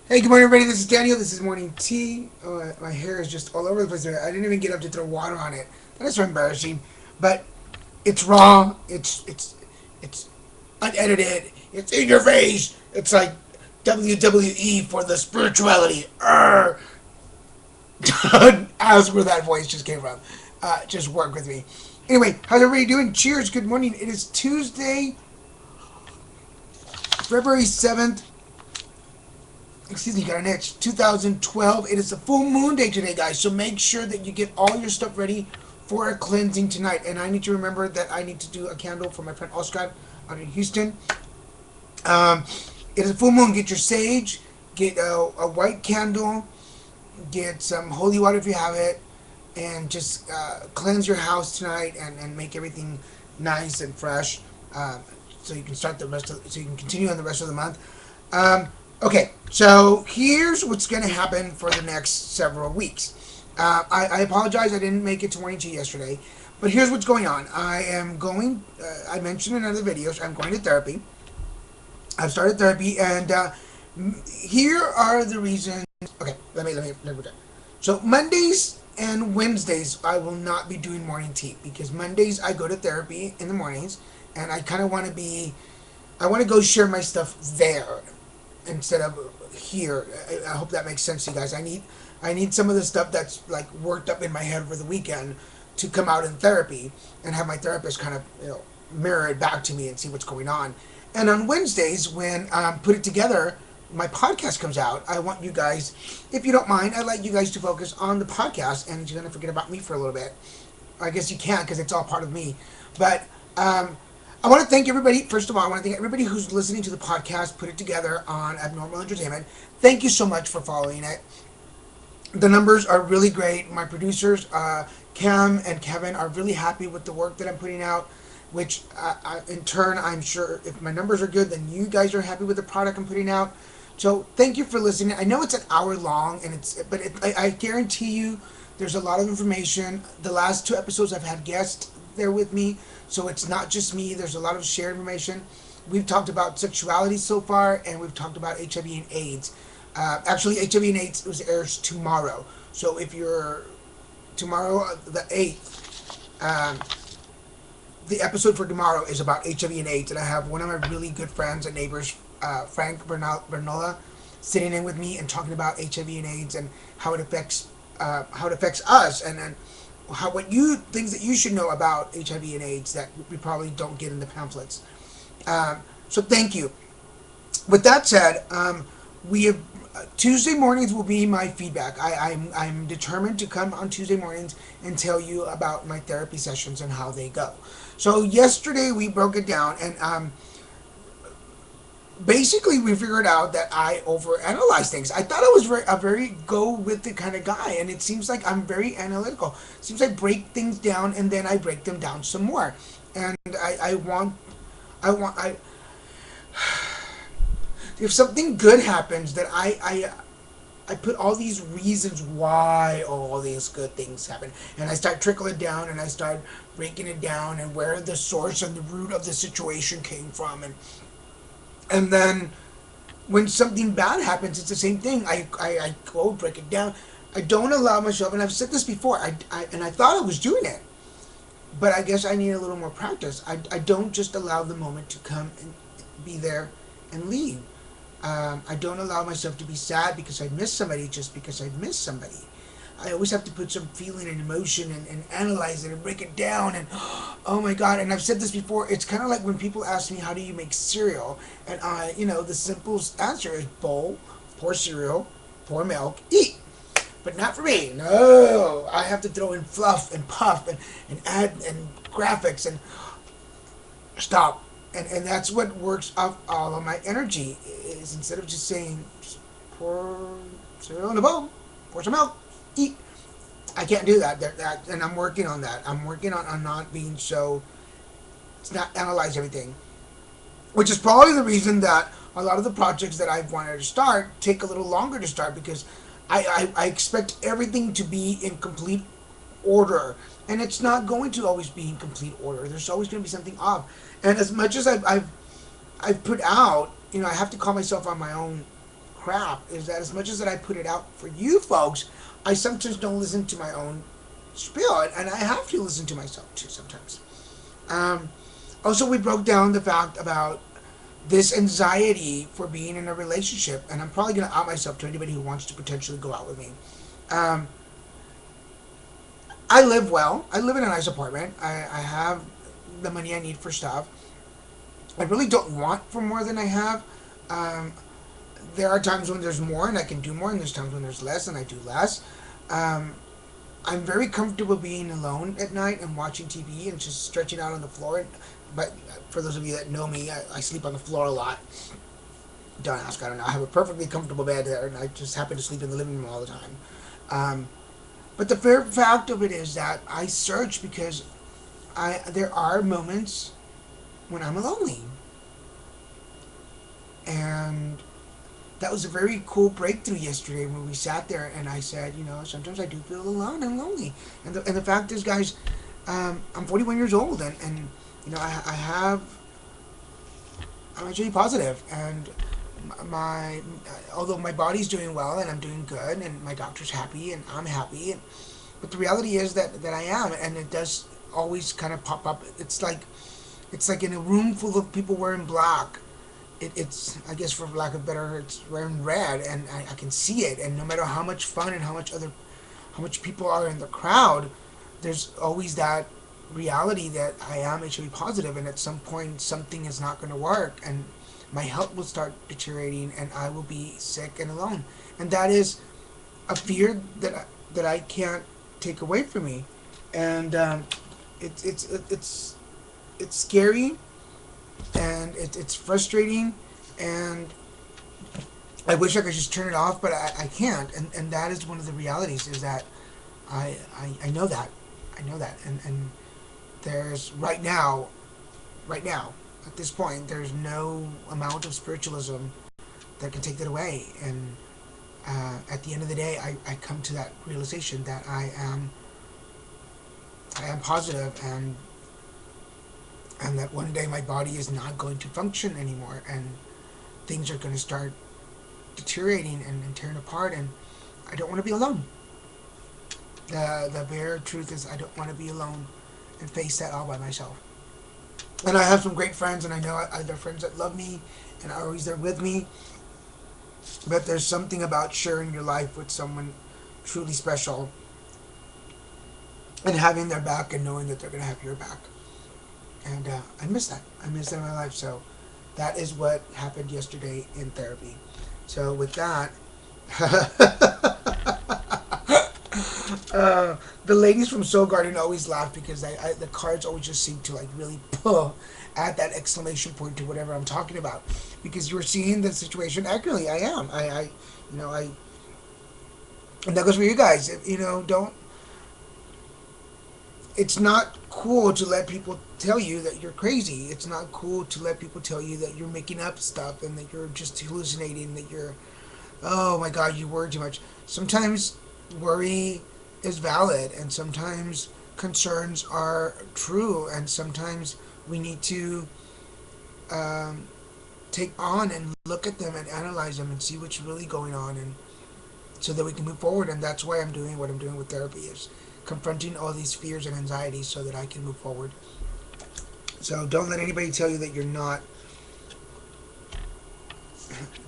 Hey, good morning, everybody. This is Daniel. This is morning tea. My hair is just all over the place. I didn't even get up to throw water on it. That is so embarrassing. But it's raw. It's unedited. It's in your face. It's like WWE for the spirituality. Ask where that voice just came from. Just work with me. Anyway, how's everybody doing? Cheers. Good morning. It is Tuesday, February 7th. Excuse me, got an itch. 2012. It is a full moon day today, guys. So make sure that you get all your stuff ready for a cleansing tonight. And I need to remember that I need to do a candle for my friend Oscar out in Houston. Um, it is a full moon. Get your sage. Get a white candle. Get some holy water if you have it. And just cleanse your house tonight and make everything nice and fresh. So you can start so you can continue on the rest of the month. Um, okay, so here's what's going to happen for the next several weeks. I apologize, I didn't make it to morning tea yesterday, but here's what's going on. I am going. I mentioned in other videos, I'm going to therapy. I've started therapy, and here are the reasons. Okay, let me. So Mondays and Wednesdays, I will not be doing morning tea because Mondays I go to therapy in the mornings, and I kind of want to be. I want to go share my stuff there instead of here. I hope that makes sense to you guys. I need some of the stuff that's like worked up in my head over the weekend to come out in therapy and have my therapist kind of mirror it back to me and see what's going on. And on Wednesdays when Put It Together, my podcast comes out. I want you guys, if you don't mind, I'd like you guys to focus on the podcast and you're gonna forget about me for a little bit. I guess you can't because it's all part of me. But I want to thank everybody. First of all, I want to thank everybody who's listening to the podcast, Put It Together on Abnormal Entertainment. Thank you so much for following it. The numbers are really great. My producers, Cam and Kevin, are really happy with the work that I'm putting out. Which, in turn, I'm sure if my numbers are good, then you guys are happy with the product I'm putting out. So thank you for listening. I know it's an hour long, I guarantee you, there's a lot of information. The last two episodes, I've had guests there with me, so it's not just me. There's a lot of shared information. We've talked about sexuality so far, and we've talked about HIV and AIDS. Actually, HIV and AIDS airs tomorrow. So if you're tomorrow, the 8th, the episode for tomorrow is about HIV and AIDS, and I have one of my really good friends and neighbors, Frank Bernola, sitting in with me and talking about HIV and AIDS and how it affects us, and how things that you should know about HIV and AIDS that we probably don't get in the pamphlets. So thank you. With that said, we have Tuesday mornings will be my feedback. I'm determined to come on Tuesday mornings and tell you about my therapy sessions and how they go. So yesterday we broke it down, and basically we figured out that I overanalyze things. I thought I was a very go with it kind of guy, and it seems like I'm very analytical. It seems I break things down and then I break them down some more. And I if something good happens, that I put all these reasons why all these good things happen, and I start trickling down, and I start breaking it down, and where the source and the root of the situation came from, and then when something bad happens, it's the same thing. I go break it down. I don't allow myself, and I've said this before. I thought I was doing it, but I guess I need a little more practice. I don't just allow the moment to come and be there and leave. I don't allow myself to be sad because I miss somebody just because I miss somebody. I always have to put some feeling and emotion and analyze it and break it down, and oh my god. And I've said this before, it's kind of like when people ask me how do you make cereal, and the simple answer is bowl, pour cereal, pour milk, eat. But not for me. No, I have to throw in fluff and puff and add and graphics and stop. And that's what works off all of my energy, is instead of just saying pour cereal in a bowl, pour some milk, eat. I can't do that. And I'm working on that. I'm working on not being so, to not analyze everything, which is probably the reason that a lot of the projects that I've wanted to start take a little longer to start, because I expect everything to be in complete order, and it's not going to always be in complete order. There's always going to be something off. And as much as I've put out, I have to call myself on my own crap is that as much as that I put it out for you folks, I sometimes don't listen to my own spiel, and I have to listen to myself too sometimes. Um, Also, we broke down the fact about this anxiety for being in a relationship, and I'm probably going to out myself to anybody who wants to potentially go out with me. Um, I live well. I live in a nice apartment. I have the money I need for stuff. I really don't want for more than I have. Um, there are times when there's more and I can do more, and there's times when there's less and I do less. Um, I'm very comfortable being alone at night and watching TV and just stretching out on the floor. But for those of you that know me, I sleep on the floor a lot. Don't ask, I don't know. I have a perfectly comfortable bed there, and I just happen to sleep in the living room all the time. Um, but the fair fact of it is that I search because there are moments when I'm lonely, and that was a very cool breakthrough yesterday when we sat there and I said, sometimes I do feel alone and lonely. And the fact is, guys, I'm 41 years old, and I have I'm actually positive, and my although my body's doing well and I'm doing good and my doctor's happy and I'm happy, but the reality is that I am, and it does always kind of pop up. It's like in a room full of people wearing black. It's, I guess, for lack of better, it's wearing red, and I can see it. And no matter how much fun and how much people are in the crowd, there's always that reality that I am HIV positive, and at some point something is not going to work, and my health will start deteriorating, and I will be sick and alone, and that is a fear that I can't take away from me, and it's scary, and it's frustrating, and I wish I could just turn it off, but I can't, and that is one of the realities, is that I know that. I know that, and there's right now, at this point, there's no amount of spiritualism that can take that away, and at the end of the day, I come to that realization that I am positive, and that one day my body is not going to function anymore, and things are going to start deteriorating and tearing apart, and I don't want to be alone. The bare truth is, I don't want to be alone and face that all by myself. And I have some great friends, and I know they're friends that love me and are always there with me. But there's something about sharing your life with someone truly special and having their back and knowing that they're going to have your back. And I miss that. I miss that in my life. So that is what happened yesterday in therapy. So with that, the ladies from Soul Garden always laugh because the cards always just seem to like really pull add that exclamation point to whatever I'm talking about, because you're seeing the situation accurately. I am. I and that goes for you guys. Don't. It's not cool to let people tell you that you're crazy. It's not cool to let people tell you that you're making up stuff and that you're just hallucinating. That you're, oh my God, you worry too much. Sometimes worry is valid, and sometimes concerns are true, and sometimes we need to um, take on and look at them and analyze them and see what's really going on, and so that we can move forward. And that's why I'm doing what I'm doing with therapy, is confronting all these fears and anxieties so that I can move forward. So don't let anybody tell you that you're not.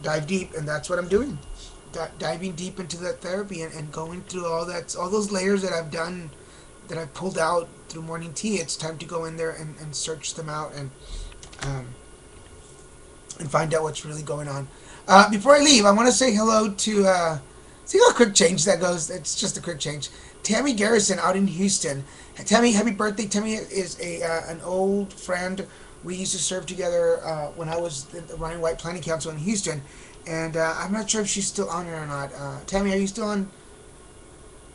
Dive deep, and that's what I'm doing. Diving deep into that therapy, and going through all those layers that I've done, that I've pulled out through morning tea. It's time to go in there and search them out, um, and find out what's really going on. Before I leave, I want to say hello to see how quick change that goes. It's just a quick change. Tammy Garrison out in Houston. Tammy, happy birthday. Tammy is an old friend. We used to serve together when I was the Ryan White Planning Council in Houston, and I'm not sure if she's still on it or not. Tammy, are you still on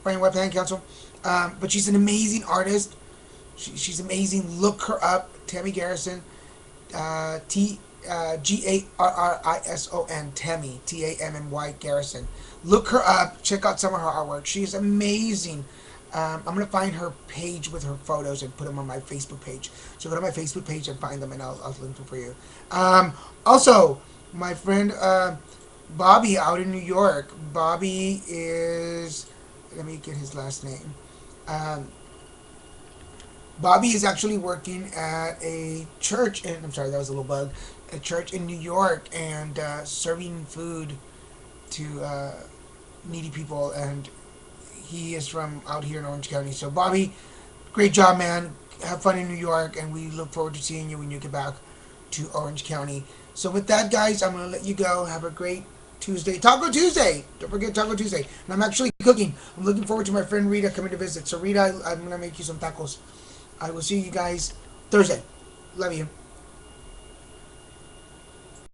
Ryan White Planning Council? But she's an amazing artist. She's amazing. Look her up, Tammy Garrison. Garrison, Tammy, Tammy Garrison. Look her up. Check out some of her artwork. She is amazing. I'm gonna find her page with her photos and put them on my Facebook page. So go to my Facebook page and find them, and I'll link them for you. Also, my friend Bobby out in New York. Bobby is. Let me get his last name. Um, Bobby is actually working at a church, and I'm sorry, that was a little bug. A church in New York, and serving food to needy people, and he is from out here in Orange County. So, Bobby, great job, man. Have fun in New York, and we look forward to seeing you when you get back to Orange County. So, with that, guys, I'm going to let you go. Have a great Tuesday. Taco Tuesday! Don't forget Taco Tuesday. And I'm actually cooking. I'm looking forward to my friend Rita coming to visit. So, Rita, I'm going to make you some tacos. I will see you guys Thursday. Love you.